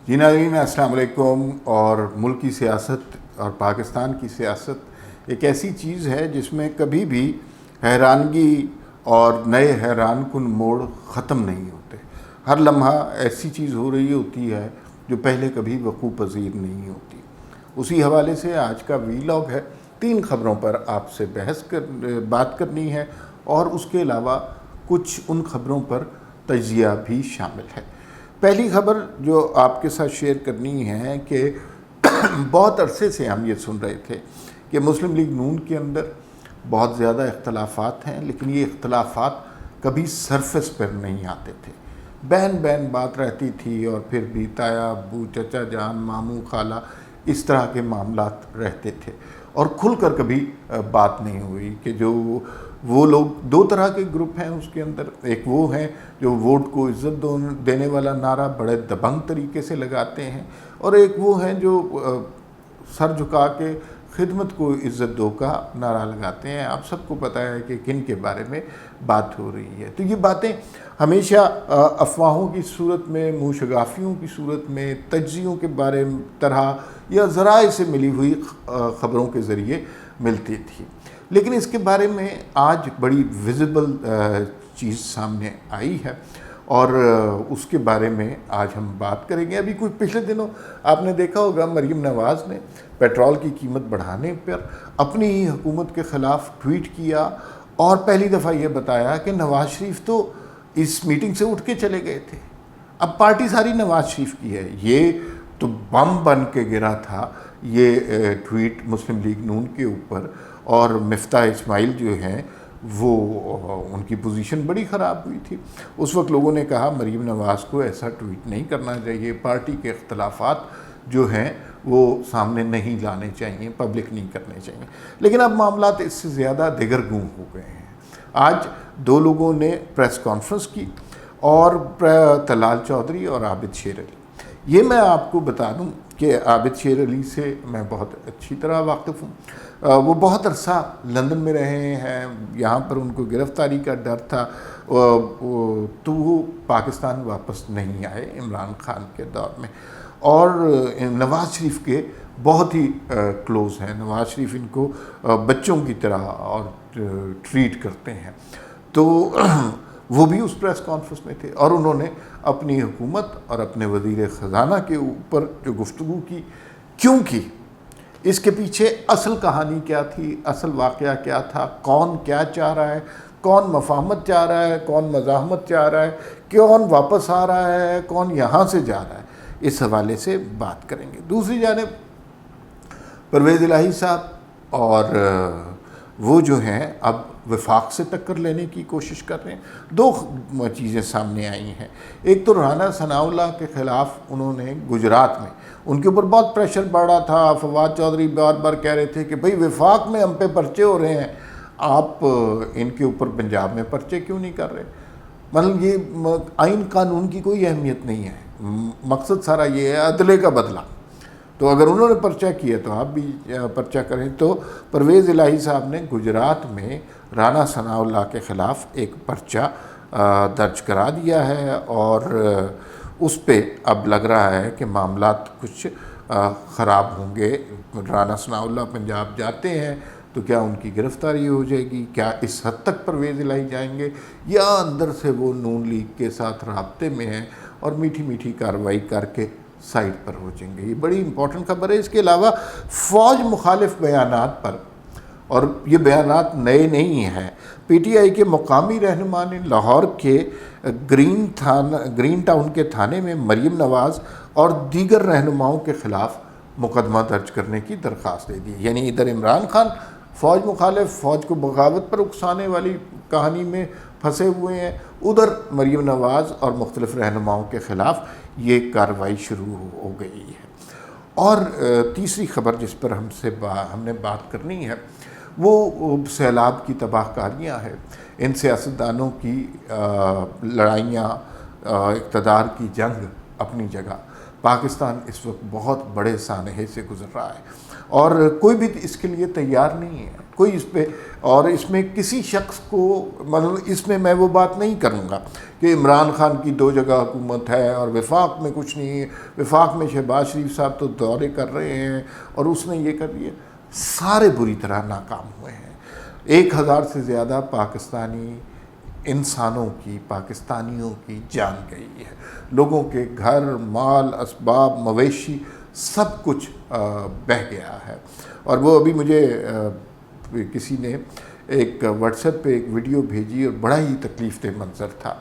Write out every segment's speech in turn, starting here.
جی ناظرین السلام علیکم۔ اور ملک کی سیاست اور پاکستان کی سیاست ایک ایسی چیز ہے جس میں کبھی بھی حیرانگی اور نئے حیران کن موڑ ختم نہیں ہوتے۔ ہر لمحہ ایسی چیز ہو رہی ہوتی ہے جو پہلے کبھی وقوع پذیر نہیں ہوتی۔ اسی حوالے سے آج کا ویلاگ ہے، 3 خبروں پر آپ سے بات کرنی ہے اور اس کے علاوہ کچھ ان خبروں پر تجزیہ بھی شامل ہے۔ پہلی خبر جو آپ کے ساتھ شیئر کرنی ہے کہ بہت عرصے سے ہم یہ سن رہے تھے کہ مسلم لیگ نون کے اندر بہت زیادہ اختلافات ہیں، لیکن یہ اختلافات کبھی سرفس پر نہیں آتے تھے۔ بین بات رہتی تھی اور پھر بھی تایا ابو چچا جان ماموں خالہ اس طرح کے معاملات رہتے تھے اور کھل کر کبھی بات نہیں ہوئی کہ جو وہ لوگ 2 طرح کے گروپ ہیں اس کے اندر۔ ایک وہ ہیں جو ووٹ کو عزت دینے والا نعرہ بڑے دبنگ طریقے سے لگاتے ہیں، اور ایک وہ ہیں جو سر جھکا کے خدمت کو عزت دو کا نعرہ لگاتے ہیں۔ آپ سب کو پتہ ہے کہ کن کے بارے میں بات ہو رہی ہے۔ تو یہ باتیں ہمیشہ افواہوں کی صورت میں، منہ شگافیوں کی صورت میں، تجزیوں کے بارے طرح یا ذرائع سے ملی ہوئی خبروں کے ذریعے ملتی تھی، لیکن اس کے بارے میں آج بڑی ویزیبل چیز سامنے آئی ہے اور اس کے بارے میں آج ہم بات کریں گے۔ ابھی کچھ پچھلے دنوں آپ نے دیکھا ہوگا مریم نواز نے پیٹرول کی قیمت بڑھانے پر اپنی ہی حکومت کے خلاف ٹویٹ کیا اور پہلی دفعہ یہ بتایا کہ نواز شریف تو اس میٹنگ سے اٹھ کے چلے گئے تھے، اب پارٹی ساری نواز شریف کی ہے۔ یہ تو بم بن کے گرا تھا یہ ٹویٹ مسلم لیگ نون کے اوپر، اور مفتاح اسماعیل جو ہیں وہ ان کی پوزیشن بڑی خراب ہوئی تھی۔ اس وقت لوگوں نے کہا مریم نواز کو ایسا ٹویٹ نہیں کرنا چاہیے، پارٹی کے اختلافات جو ہیں وہ سامنے نہیں لانے چاہیے، پبلک نہیں کرنے چاہیے، لیکن اب معاملات اس سے زیادہ دگرگوں ہو گئے ہیں۔ آج 2 لوگوں نے پریس کانفرنس کی، اور طلال چودھری اور عابد شیر علی۔ یہ میں آپ کو بتا دوں کہ عابد شیر علی سے میں بہت اچھی طرح واقف ہوں۔ وہ بہت عرصہ لندن میں رہے ہیں، یہاں پر ان کو گرفتاری کا ڈر تھا تو وہ پاکستان واپس نہیں آئے عمران خان کے دور میں، اور نواز شریف کے بہت ہی کلوز ہیں۔ نواز شریف ان کو بچوں کی طرح اور ٹریٹ کرتے ہیں۔ تو وہ بھی اس پریس کانفرنس میں تھے اور انہوں نے اپنی حکومت اور اپنے وزیر خزانہ کے اوپر جو گفتگو کی، کیوں کی، اس کے پیچھے اصل کہانی کیا تھی، اصل واقعہ کیا تھا، کون کیا چاہ رہا ہے، کون مفاہمت چاہ رہا ہے، کون مزاحمت چاہ رہا ہے، کون واپس آ رہا ہے، کون یہاں سے جا رہا ہے، اس حوالے سے بات کریں گے۔ دوسری جانب پرویز الہی صاحب اور وہ جو ہیں اب وفاق سے ٹکر لینے کی کوشش کر رہے ہیں۔ 2 چیزیں سامنے آئی ہیں۔ ایک تو رانا ثناء اللہ کے خلاف انہوں نے گجرات میں ان کے اوپر بہت پریشر بڑھ رہا تھا، فواد چودھری بار بار کہہ رہے تھے کہ بھئی وفاق میں ہم پہ پرچے ہو رہے ہیں، آپ ان کے اوپر پنجاب میں پرچے کیوں نہیں کر رہے؟ مطلب یہ آئین قانون کی کوئی اہمیت نہیں ہے، مقصد سارا یہ ہے عدلے کا بدلہ۔ تو اگر انہوں نے پرچہ کیا تو آپ بھی پرچہ کریں۔ تو پرویز الہی صاحب نے گجرات میں رانا ثناء اللہ کے خلاف ایک پرچہ درج کرا دیا ہے، اور اس پہ اب لگ رہا ہے کہ معاملات کچھ خراب ہوں گے۔ رانا ثناء اللہ پنجاب جاتے ہیں تو کیا ان کی گرفتاری ہو جائے گی؟ کیا اس حد تک پرویز الہی جائیں گے، یا اندر سے وہ نون لیگ کے ساتھ رابطے میں ہیں اور میٹھی میٹھی کارروائی کر کے سائڈ پر ہو جائیں گے؟ یہ بڑی امپورٹنٹ خبر ہے۔ اس کے علاوہ فوج مخالف بیانات پر، اور یہ بیانات نئے نہیں ہیں، پی ٹی آئی کے مقامی رہنما نے لاہور کے گرین ٹاؤن کے تھانے میں مریم نواز اور دیگر رہنماؤں کے خلاف مقدمہ درج کرنے کی درخواست دے دی۔ یعنی ادھر عمران خان فوج مخالف، فوج کو بغاوت پر اکسانے والی کہانی میں پھنسے ہوئے ہیں، ادھر مریم نواز اور مختلف رہنماؤں کے خلاف یہ کارروائی شروع ہو گئی ہے۔ اور تیسری خبر جس پر ہم نے بات کرنی ہے وہ سیلاب کی تباہ کاریاں ہیں۔ ان سیاستدانوں کی لڑائیاں، اقتدار کی جنگ اپنی جگہ، پاکستان اس وقت بہت بڑے سانحے سے گزر رہا ہے اور کوئی بھی اس کے لیے تیار نہیں ہے، کوئی اس پہ، اور اس میں کسی شخص کو، مطلب اس میں میں وہ بات نہیں کروں گا کہ عمران خان کی 2 جگہ حکومت ہے اور وفاق میں کچھ نہیں ہے، وفاق میں شہباز شریف صاحب تو دورے کر رہے ہیں اور اس نے یہ کر دیا، سارے بری طرح ناکام ہوئے ہیں۔ 1000 سے زیادہ پاکستانی انسانوں کی، پاکستانیوں کی جان گئی ہے، لوگوں کے گھر، مال، اسباب، مویشی سب کچھ بہہ گیا ہے۔ اور وہ ابھی مجھے کسی نے ایک واٹس ایپ پہ ایک ویڈیو بھیجی اور بڑا ہی تکلیف دہ منظر تھا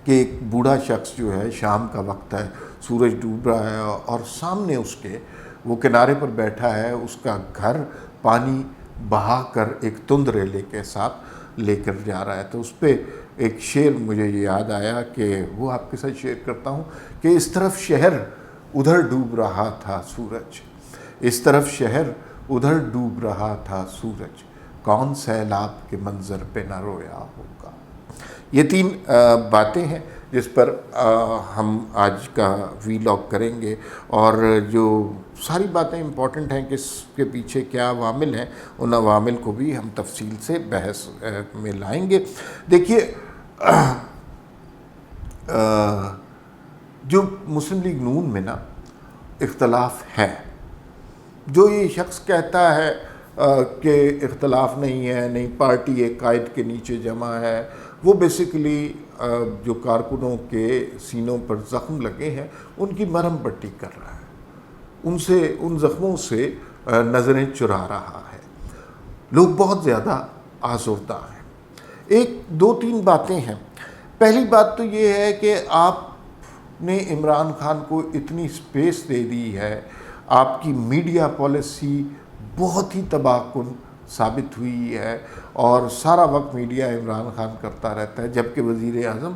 کہ ایک بوڑھا شخص جو ہے، شام کا وقت ہے، سورج ڈوب رہا ہے اور سامنے اس کے، وہ کنارے پر بیٹھا ہے، اس کا گھر پانی بہا کر ایک تند ریلے کے ساتھ لے کر جا رہا ہے۔ تو اس پہ ایک شعر مجھے یاد آیا کہ وہ آپ کے ساتھ شیئر کرتا ہوں کہ اس طرف شہر ادھر ڈوب رہا تھا سورج، اس طرف شہر ادھر ڈوب رہا تھا سورج، کون سیلاب کے منظر پہ نہ رویا ہوگا۔ یہ 3 باتیں ہیں جس پر ہم آج کا وی لاگ کریں گے، اور جو ساری باتیں امپورٹنٹ ہیں کہ اس کے پیچھے کیا عوامل ہیں، ان عوامل کو بھی ہم تفصیل سے بحث میں لائیں گے۔ دیکھیے، جو مسلم لیگ نون میں نا اختلاف ہے، جو یہ شخص کہتا ہے کہ اختلاف نہیں ہے، نہیں پارٹی ایک قائد کے نیچے جمع ہے، وہ بیسیکلی جو کارکنوں کے سینوں پر زخم لگے ہیں ان کی مرہم پٹی کر رہا ہے، ان زخموں سے نظریں چرا رہا ہے۔ لوگ بہت زیادہ آزردہ ہیں۔ 2-3 باتیں ہیں۔ پہلی بات تو یہ ہے کہ آپ نے عمران خان کو اتنی سپیس دے دی ہے، آپ کی میڈیا پالیسی بہت ہی تباہ کن ثابت ہوئی ہے اور سارا وقت میڈیا عمران خان کرتا رہتا ہے، جبکہ وزیر اعظم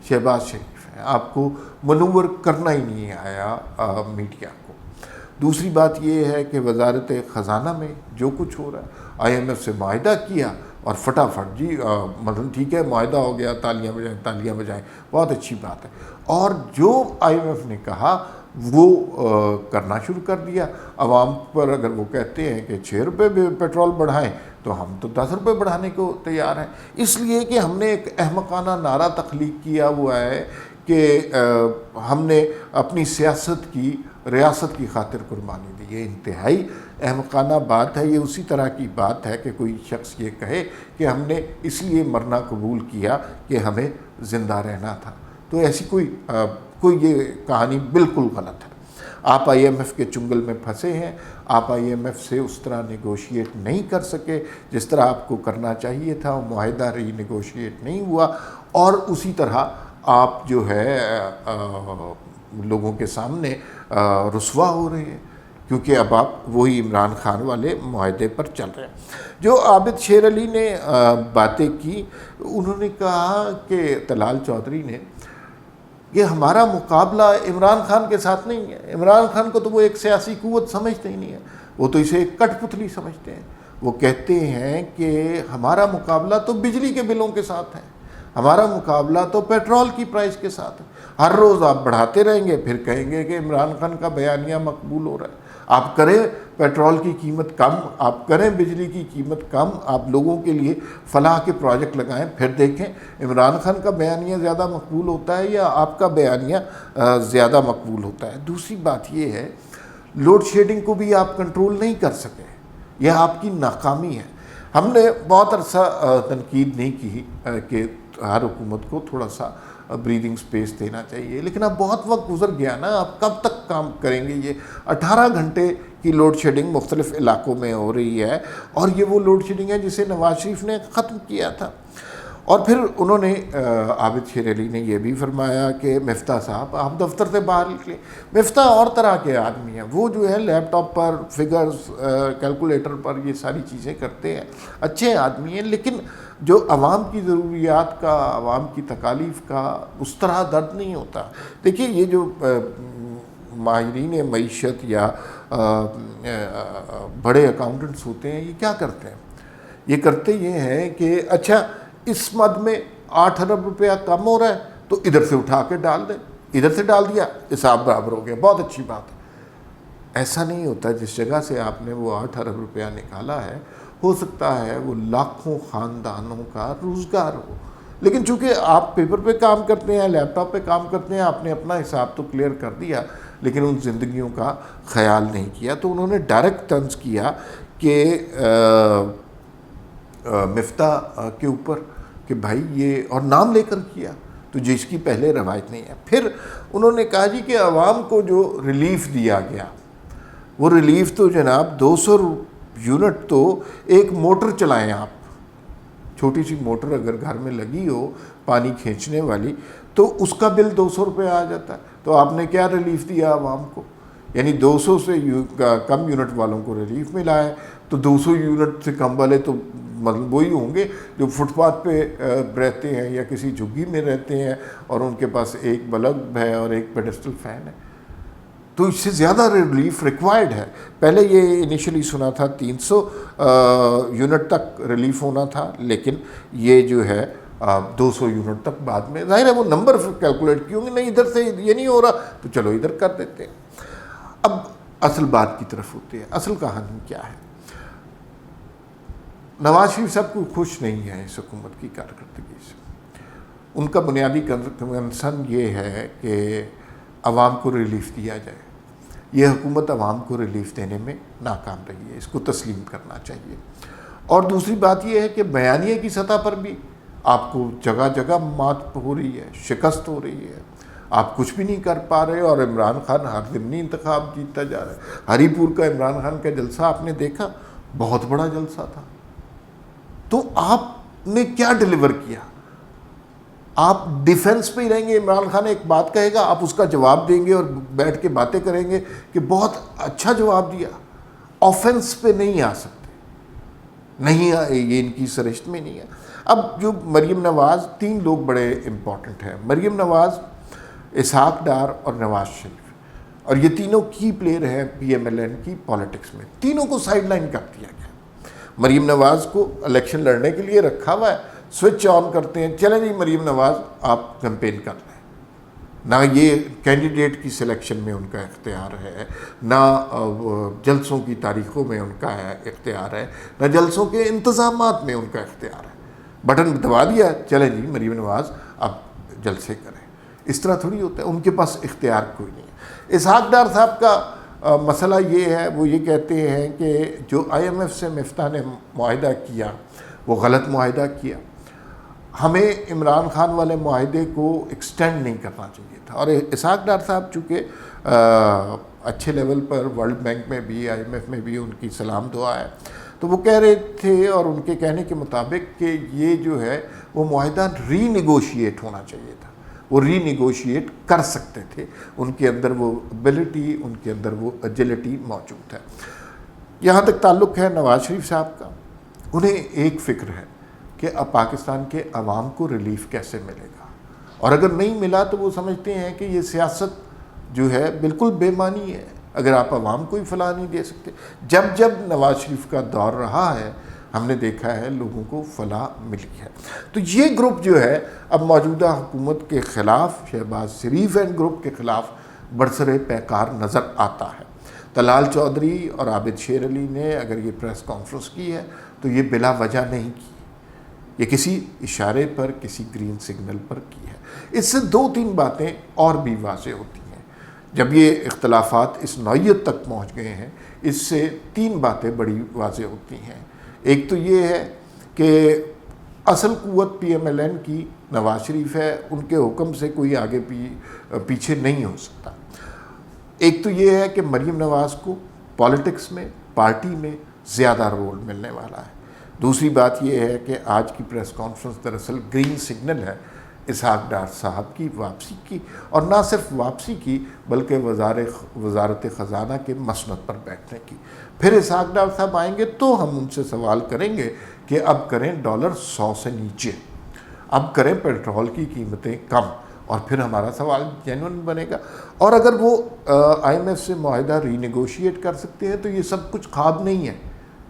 شہباز شریف ہیں۔ آپ کو منور کرنا ہی نہیں آیا میڈیا کو۔ دوسری بات یہ ہے کہ وزارت خزانہ میں جو کچھ ہو رہا ہے، IMF سے معاہدہ کیا اور فٹافٹ جی مطلب ٹھیک ہے معاہدہ ہو گیا، تالیاں بجائیں، تالیاں بجائیں، بہت اچھی بات ہے، اور جو IMF نے کہا وہ کرنا شروع کر دیا۔ عوام پر اگر وہ کہتے ہیں کہ 6 روپے پیٹرول بڑھائیں تو ہم تو 10 روپے بڑھانے کو تیار ہیں، اس لیے کہ ہم نے ایک احمقانہ نعرہ تخلیق کیا ہوا ہے کہ ہم نے اپنی سیاست کی، ریاست کی خاطر قربانی دی۔ یہ انتہائی احمقانہ بات ہے۔ یہ اسی طرح کی بات ہے کہ کوئی شخص یہ کہے کہ ہم نے اس لیے مرنا قبول کیا کہ ہمیں زندہ رہنا تھا، تو ایسی کوئی یہ کہانی بالکل غلط ہے۔ آپ IMF کے چنگل میں پھنسے ہیں، آپ IMF سے اس طرح نیگوشیٹ نہیں کر سکے جس طرح آپ کو کرنا چاہیے تھا، وہ معاہدہ ری نیگوشیٹ نہیں ہوا، اور اسی طرح آپ جو ہے لوگوں کے سامنے رسوا ہو رہے ہیں، کیونکہ اب آپ وہی عمران خان والے معاہدے پر چل رہے ہیں۔ جو عابد شیر علی نے باتیں کی، انہوں نے کہا کہ طلال چودھری نے کہ ہمارا مقابلہ عمران خان کے ساتھ نہیں ہے، عمران خان کو تو وہ ایک سیاسی قوت سمجھتے ہی نہیں ہے، وہ تو اسے ایک کٹ پتلی سمجھتے ہیں۔ وہ کہتے ہیں کہ ہمارا مقابلہ تو بجلی کے بلوں کے ساتھ ہے، ہمارا مقابلہ تو پیٹرول کی پرائس کے ساتھ ہے۔ ہر روز آپ بڑھاتے رہیں گے، پھر کہیں گے کہ عمران خان کا بیانیہ مقبول ہو رہا ہے۔ آپ کریں پیٹرول کی قیمت کم، آپ کریں بجلی کی قیمت کم، آپ لوگوں کے لیے فلاح کے پروجیکٹ لگائیں، پھر دیکھیں عمران خان کا بیانیہ زیادہ مقبول ہوتا ہے یا آپ کا بیانیہ زیادہ مقبول ہوتا ہے۔ دوسری بات یہ ہے، لوڈ شیڈنگ کو بھی آپ کنٹرول نہیں کر سکے، یہ آپ کی ناکامی ہے۔ ہم نے بہت عرصہ تنقید نہیں کی کہ ہر حکومت کو تھوڑا سا بریدنگ سپیس دینا چاہیے، لیکن اب بہت وقت گزر گیا نا، آپ کب تک کام کریں گے؟ یہ 18 گھنٹے کی لوڈ شیڈنگ مختلف علاقوں میں ہو رہی ہے، اور یہ وہ لوڈ شیڈنگ ہے جسے نواز شریف نے ختم کیا تھا۔ اور پھر انہوں نے عابد شیر علی نے یہ بھی فرمایا کہ مفتاح صاحب آپ دفتر سے باہر نکلیں۔ مفتاح اور طرح کے آدمی ہیں، وہ جو ہے لیپ ٹاپ پر فگرز، کیلکولیٹر پر یہ ساری چیزیں کرتے ہیں، اچھے آدمی ہیں، لیکن جو عوام کی ضروریات کا، عوام کی تکالیف کا اس طرح درد نہیں ہوتا۔ دیکھیے، یہ جو ماہرین معیشت یا بڑے اکاؤنٹنٹس ہوتے ہیں، یہ کیا کرتے ہیں؟ یہ کرتے یہ ہیں کہ اچھا اس مد میں 8 ارب روپیہ کم ہو رہا ہے تو ادھر سے اٹھا کے ڈال دیں، ادھر سے ڈال دیا حساب برابر ہو گیا، بہت اچھی بات ہے۔ ایسا نہیں ہوتا، جس جگہ سے آپ نے وہ 8 ارب روپیہ نکالا ہے ہو سکتا ہے وہ لاکھوں خاندانوں کا روزگار ہو، لیکن چونکہ آپ پیپر پہ کام کرتے ہیں، لیپ ٹاپ پہ کام کرتے ہیں، آپ نے اپنا حساب تو کلیئر کر دیا لیکن ان زندگیوں کا خیال نہیں کیا۔ تو انہوں نے ڈائریکٹ طنز کیا کہ مفتاح کے اوپر کہ بھائی یہ، اور نام لے کر کیا تو جس کی پہلے روایت نہیں ہے۔ پھر انہوں نے کہا جی کہ عوام کو جو ریلیف دیا گیا، وہ ریلیف تو جناب 200 یونٹ تو ایک موٹر چلائیں آپ، چھوٹی سی موٹر اگر گھر میں لگی ہو پانی کھینچنے والی تو اس کا بل 200 روپے آ جاتا ہے۔ تو آپ نے کیا ریلیف دیا عوام کو؟ یعنی 200 سے کم یونٹ والوں کو ریلیف ملا ہے، تو 200 یونٹ سے کم والے تو مطلب وہی ہوں گے جو فٹ پاتھ پہ رہتے ہیں یا کسی جھگی میں رہتے ہیں اور ان کے پاس ایک بلب ہے اور ایک پیڈسٹل فین ہے۔ تو اس سے زیادہ ریلیف ریکوائرڈ ہے۔ پہلے یہ انیشلی سنا تھا 300 یونٹ تک ریلیف ہونا تھا، لیکن یہ جو ہے 200 یونٹ تک بعد میں، ظاہر ہے وہ نمبر کیلکولیٹ کیوں گے، نہیں ادھر سے یہ نہیں ہو رہا تو چلو ادھر کر دیتے ہیں۔ اب اصل بات کی طرف ہوتے ہیں، اصل کہانی کیا ہے؟ نواز شریف صاحب کو خوش نہیں ہے اس حکومت کی کارکردگی سے۔ ان کا بنیادی کنسرن یہ ہے کہ عوام کو ریلیف دیا جائے۔ یہ حکومت عوام کو ریلیف دینے میں ناکام رہی ہے، اس کو تسلیم کرنا چاہیے۔ اور دوسری بات یہ ہے کہ بیانیے کی سطح پر بھی آپ کو جگہ جگہ مات ہو رہی ہے، شکست ہو رہی ہے، آپ کچھ بھی نہیں کر پا رہے، اور عمران خان ہر ضمنی انتخاب جیتتا جا رہا ہے۔ ہری پور کا عمران خان کا جلسہ آپ نے دیکھا، بہت بڑا جلسہ تھا۔ تو آپ نے کیا ڈیلیور کیا؟ آپ ڈیفنس پہ ہی رہیں گے، عمران خان ایک بات کہے گا آپ اس کا جواب دیں گے اور بیٹھ کے باتیں کریں گے کہ بہت اچھا جواب دیا۔ آفنس پہ نہیں آ سکتے، نہیں یہ ان کی سرشت میں نہیں ہے۔ اب جو مریم نواز، 3 لوگ بڑے امپورٹنٹ ہیں، مریم نواز، اسحاق ڈار اور نواز شریف، اور یہ تینوں کی پلیئر ہیں پی ایم ایل این کی پالیٹکس میں۔ تینوں کو سائیڈ لائن کر دیا گیا۔ مریم نواز کو الیکشن لڑنے کے لیے رکھا ہوا ہے، سوئچ آن کرتے ہیں، چلیں جی مریم نواز آپ کیمپین کر لیں۔ نہ یہ کینڈیڈیٹ کی سلیکشن میں ان کا اختیار ہے، نہ جلسوں کی تاریخوں میں ان کا اختیار ہے، نہ جلسوں کے انتظامات میں ان کا اختیار ہے۔ بٹن دبا دیا، چلیں جی مریم نواز اب جلسے کریں۔ اس طرح تھوڑی ہوتا ہے، ان کے پاس اختیار کوئی نہیں ہے۔ اسحاق ڈار صاحب کا مسئلہ یہ ہے، وہ یہ کہتے ہیں کہ جو آئی ایم ایف سے مفتاح نے معاہدہ کیا وہ غلط معاہدہ کیا، ہمیں عمران خان والے معاہدے کو ایکسٹینڈ نہیں کرنا چاہیے تھا۔ اور اسحاق ڈار صاحب چونکہ اچھے لیول پر ورلڈ بینک میں بھی، آئی ایم ایف میں بھی ان کی سلام دعا ہے، تو وہ کہہ رہے تھے، اور ان کے کہنے کے مطابق، کہ یہ جو ہے وہ معاہدہ ری نیگوشیٹ ہونا چاہیے تھا۔ وہ ری نیگوشیٹ کر سکتے تھے، ان کے اندر وہ ایبلٹی، ان کے اندر وہ ایجلٹی موجود ہے۔ یہاں تک تعلق ہے نواز شریف صاحب کا، انہیں ایک فکر ہے کہ اب پاکستان کے عوام کو ریلیف کیسے ملے گا، اور اگر نہیں ملا تو وہ سمجھتے ہیں کہ یہ سیاست جو ہے بالکل بے معنی ہے اگر آپ عوام کو ہی فلاح نہیں دے سکتے۔ جب جب نواز شریف کا دور رہا ہے ہم نے دیکھا ہے لوگوں کو فلاح ملی ہے۔ تو یہ گروپ جو ہے اب موجودہ حکومت کے خلاف، شہباز شریف اینڈ گروپ کے خلاف برسر پیکار نظر آتا ہے۔ طلال چودھری اور عابد شیر علی نے اگر یہ پریس کانفرنس کی ہے تو یہ بلا وجہ نہیں کی، یہ کسی اشارے پر، کسی گرین سگنل پر کی ہے۔ اس سے 2-3 باتیں اور بھی واضح ہوتی ہیں۔ جب یہ اختلافات اس نوعیت تک پہنچ گئے ہیں، اس سے 3 باتیں بڑی واضح ہوتی ہیں۔ ایک تو یہ ہے کہ اصل قوت پی ایم ایل این کی نواز شریف ہے، ان کے حکم سے کوئی آگے پیچھے نہیں ہو سکتا۔ ایک تو یہ ہے کہ مریم نواز کو پالیٹکس میں، پارٹی میں زیادہ رول ملنے والا ہے۔ دوسری بات یہ ہے کہ آج کی پریس کانفرنس دراصل گرین سگنل ہے اسحاق ڈار صاحب کی واپسی کی، اور نہ صرف واپسی کی بلکہ وزارت خزانہ کے مسند پر بیٹھنے کی۔ پھر اسحاق ڈار صاحب آئیں گے تو ہم ان سے سوال کریں گے کہ اب کریں ڈالر 100 سے نیچے، اب کریں پیٹرول کی قیمتیں کم، اور پھر ہمارا سوال جینون بنے گا۔ اور اگر وہ آئی ایم ایف سے معاہدہ ری نیگوشیٹ کر سکتے ہیں تو یہ سب کچھ خواب نہیں ہے،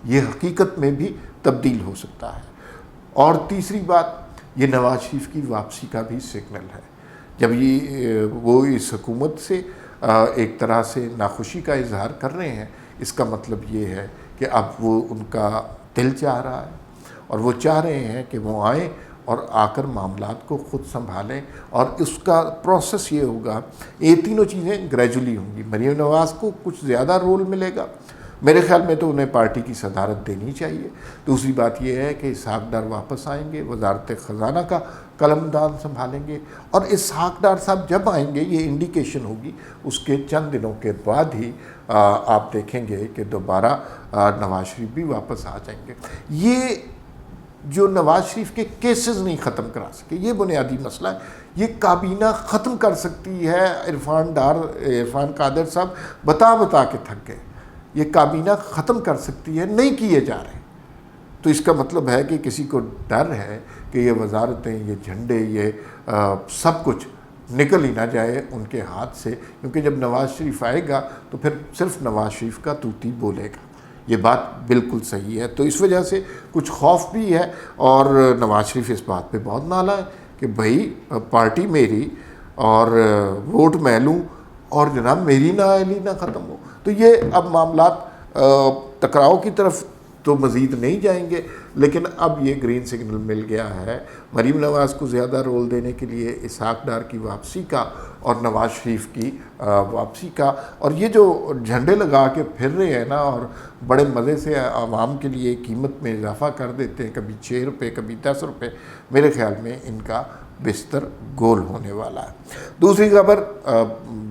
یہ حقیقت میں بھی تبدیل ہو سکتا ہے۔ اور تیسری بات، یہ نواز شریف کی واپسی کا بھی سگنل ہے۔ جب وہ اس حکومت سے ایک طرح سے ناخوشی کا اظہار کر رہے ہیں، اس کا مطلب یہ ہے کہ اب وہ ان کا دل چاہ رہا ہے اور وہ چاہ رہے ہیں کہ وہ آئیں اور آ کر معاملات کو خود سنبھالیں، اور اس کا پروسیس یہ ہوگا، یہ تینوں چیزیں گریجولی ہوں گی۔ مریم نواز کو کچھ زیادہ رول ملے گا، میرے خیال میں تو انہیں پارٹی کی صدارت دینی چاہیے۔ دوسری بات یہ ہے کہ اسحاق ڈار واپس آئیں گے، وزارت خزانہ کا قلمدان سنبھالیں گے، اور اسحاق ڈار صاحب جب آئیں گے یہ انڈیکیشن ہوگی اس کے چند دنوں کے بعد ہی آپ دیکھیں گے کہ دوبارہ نواز شریف بھی واپس آ جائیں گے۔ یہ جو نواز شریف کے کیسز نہیں ختم کرا سکے، یہ بنیادی مسئلہ ہے۔ یہ کابینہ ختم کر سکتی ہے، عرفان قادر صاحب بتا کے تھک گئے، یہ کابینہ ختم کر سکتی ہے، نہیں کیے جا رہے، تو اس کا مطلب ہے کہ کسی کو ڈر ہے کہ یہ وزارتیں، یہ جھنڈے، یہ سب کچھ نکل ہی نہ جائے ان کے ہاتھ سے، کیونکہ جب نواز شریف آئے گا تو پھر صرف نواز شریف کا توتی بولے گا۔ یہ بات بالکل صحیح ہے، تو اس وجہ سے کچھ خوف بھی ہے، اور نواز شریف اس بات پہ بہت نالا ہے کہ بھائی پارٹی میری اور ووٹ میں لوں اور جناب میری نااہلی نہ ختم ہو۔ تو یہ اب معاملات ٹکراؤ کی طرف تو مزید نہیں جائیں گے، لیکن اب یہ گرین سگنل مل گیا ہے مریم نواز کو زیادہ رول دینے کے لیے، اسحاق ڈار کی واپسی کا اور نواز شریف کی واپسی کا، اور یہ جو جھنڈے لگا کے پھر رہے ہیں نا اور بڑے مزے سے عوام کے لیے قیمت میں اضافہ کر دیتے ہیں، کبھی 6 روپے کبھی 10 روپے، میرے خیال میں ان کا بستر گول ہونے والا ہے۔ دوسری خبر،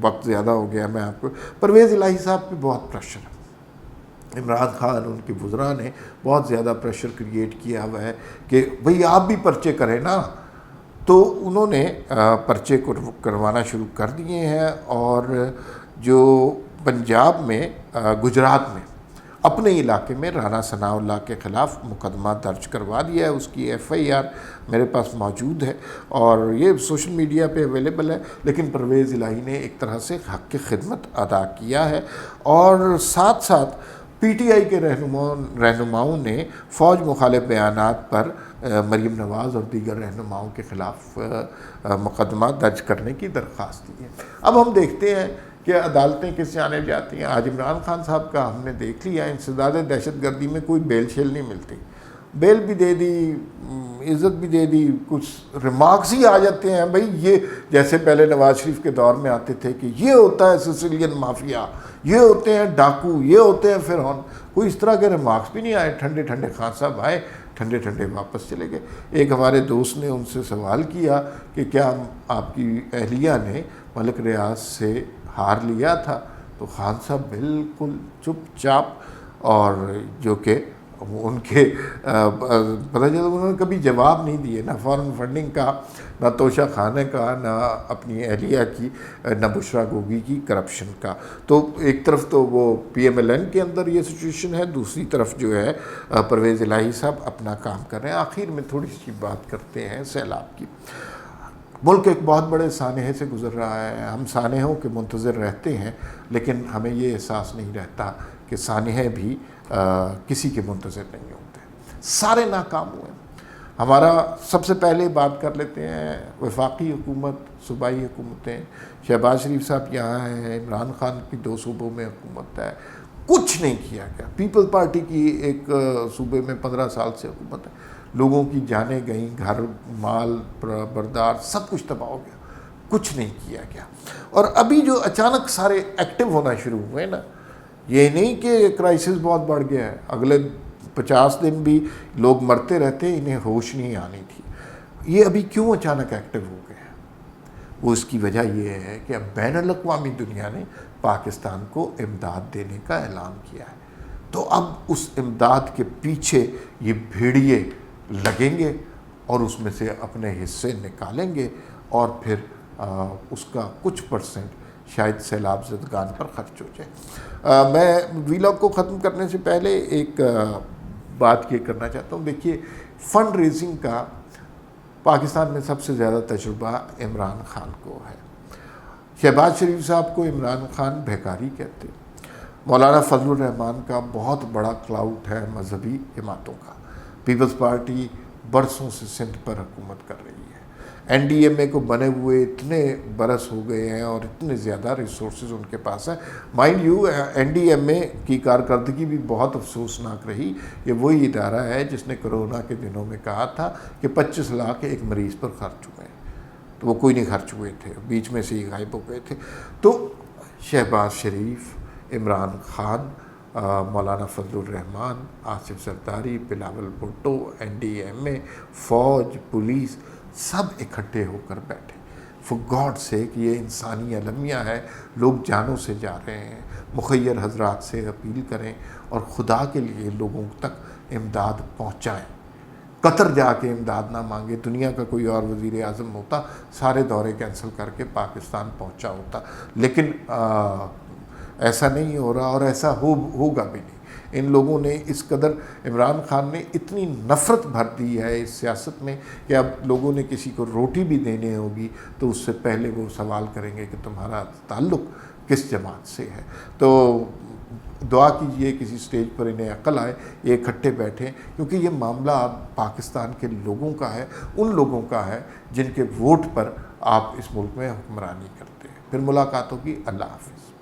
وقت زیادہ ہو گیا، میں آپ کو، پرویز الہی صاحب پہ بہت پریشر ہے، عمران خان ان کے وزراء نے بہت زیادہ پریشر کریٹ کیا ہوا ہے کہ بھئی آپ بھی پرچے کریں نا، تو انہوں نے پرچے کو کروانا شروع کر دیے ہیں، اور جو پنجاب میں، گجرات میں اپنے علاقے میں رانا ثناء اللہ کے خلاف مقدمہ درج کروا دیا ہے، اس کی FIR میرے پاس موجود ہے اور یہ سوشل میڈیا پہ اویلیبل ہے، لیکن پرویز الہی نے ایک طرح سے حق کی خدمت ادا کیا ہے، اور ساتھ ساتھ PTI کے رہنماؤں نے فوج مخالف بیانات پر مریم نواز اور دیگر رہنماؤں کے خلاف مقدمہ درج کرنے کی درخواست دی ہے۔ اب ہم دیکھتے ہیں کہ عدالتیں کس جانب جاتی ہیں۔ آج عمران خان صاحب کا ہم نے دیکھ لیا، انسداد دہشت گردی میں کوئی بیل شیل نہیں ملتی، بیل بھی دے دی، عزت بھی دے دی، کچھ ریمارکس ہی آ جاتے ہیں، بھئی یہ جیسے پہلے نواز شریف کے دور میں آتے تھے کہ یہ ہوتا ہے سسیلین مافیا، یہ ہوتے ہیں ڈاکو، یہ ہوتے ہیں فرعون، کوئی اس طرح کے ریمارکس بھی نہیں آئے، ٹھنڈے ٹھنڈے خان صاحب آئے، ٹھنڈے ٹھنڈے واپس چلے گئے۔ ایک ہمارے دوست نے ان سے سوال کیا کہ کیا آپ کی اہلیہ نے ملک ریاض سے ہار لیا تھا؟ تو خان صاحب بالکل چپ چاپ، اور جو کہ ان کے پتہ چلا انہوں نے کبھی جواب نہیں دیے، نہ فارن فنڈنگ کا، نہ توشہ خانہ کا، نہ اپنی اہلیہ کی، نہ بشرا گوگی کی کرپشن کا۔ تو ایک طرف تو وہ PMLN کے اندر یہ سچویشن ہے، دوسری طرف جو ہے پرویز الہی صاحب اپنا کام کر رہے ہیں۔ آخر میں تھوڑی سی بات کرتے ہیں سیلاب کی۔ ملک ایک بہت بڑے سانحے سے گزر رہا ہے، ہم سانحوں کے منتظر رہتے ہیں، لیکن ہمیں یہ احساس نہیں رہتا کہ سانحے بھی کسی کے منتظر نہیں ہوتے، سارے ناکام ہوئے۔ ہمارا سب سے پہلے بات کر لیتے ہیں وفاقی حکومت، صوبائی حکومتیں، شہباز شریف صاحب یہاں ہیں، عمران خان کی 2 صوبوں میں حکومت ہے، کچھ نہیں کیا گیا۔ پیپل پارٹی کی ایک صوبے میں 15 سال سے حکومت ہے، لوگوں کی جانیں گئیں، گھر مال بردار سب کچھ تباہ ہو گیا، کچھ نہیں کیا گیا۔ اور ابھی جو اچانک سارے ایکٹیو ہونا شروع ہوئے نا، یہ نہیں کہ کرائسس بہت بڑھ گیا ہے، اگلے 50 دن بھی لوگ مرتے رہتے، انہیں ہوش نہیں آنی تھی، یہ ابھی کیوں اچانک ایکٹیو ہو گئے ہیں؟ وہ اس کی وجہ یہ ہے کہ اب بین الاقوامی دنیا نے پاکستان کو امداد دینے کا اعلان کیا ہے، تو اب اس امداد کے پیچھے یہ بھیڑیے لگیں گے اور اس میں سے اپنے حصے نکالیں گے، اور پھر اس کا کچھ % شاید سیلاب زدگان پر خرچ ہو جائے۔ میں ویلاگ کو ختم کرنے سے پہلے ایک بات یہ کرنا چاہتا ہوں، دیکھیے فنڈ ریزنگ کا پاکستان میں سب سے زیادہ تجربہ عمران خان کو ہے، شہباز شریف صاحب کو عمران خان بھیکاری کہتے ہیں، مولانا فضل الرحمان کا بہت بڑا کلاؤٹ ہے مذہبی جماعتوں کا، پیپلز پارٹی برسوں سے سندھ پر حکومت کر رہی ہے، NDMA کو بنے ہوئے اتنے برس ہو گئے ہیں اور اتنے زیادہ ریسورسز ان کے پاس ہیں. مائنڈ یو NDMA کی کارکردگی بھی بہت افسوسناک رہی. یہ وہی ادارہ ہے جس نے کرونا کے دنوں میں کہا تھا کہ 25 لاکھ ایک مریض پر خرچ ہوئے ہیں، تو وہ کوئی نہیں خرچ ہوئے تھے، بیچ میں سے ہی غائب ہو گئے تھے. تو شہباز شریف، عمران خان، مولانا فضل الرحمان، آصف زرداری، بلاول بھٹو، NDMA، فوج، پولیس، سب اکٹھے ہو کر بیٹھے. فور گاڈ سیک، یہ انسانی المیہ ہے، لوگ جانوں سے جا رہے ہیں. مخیر حضرات سے اپیل کریں اور خدا کے لیے لوگوں تک امداد پہنچائیں. قطر جا کے امداد نہ مانگے. دنیا کا کوئی اور وزیر اعظم ہوتا سارے دورے کینسل کر کے پاکستان پہنچا ہوتا، لیکن ایسا نہیں ہو رہا اور ایسا ہوگا بھی نہیں. ان لوگوں نے اس قدر، عمران خان نے اتنی نفرت بھر دی ہے اس سیاست میں کہ اب لوگوں نے کسی کو روٹی بھی دینے ہوگی تو اس سے پہلے وہ سوال کریں گے کہ تمہارا تعلق کس جماعت سے ہے. تو دعا کیجئے کسی سٹیج پر انہیں عقل آئے، یہ اکٹھے بیٹھیں، کیونکہ یہ معاملہ اب پاکستان کے لوگوں کا ہے، ان لوگوں کا ہے جن کے ووٹ پر آپ اس ملک میں حکمرانی کرتے ہیں. پھر ملاقات ہوگی. اللہ حافظ.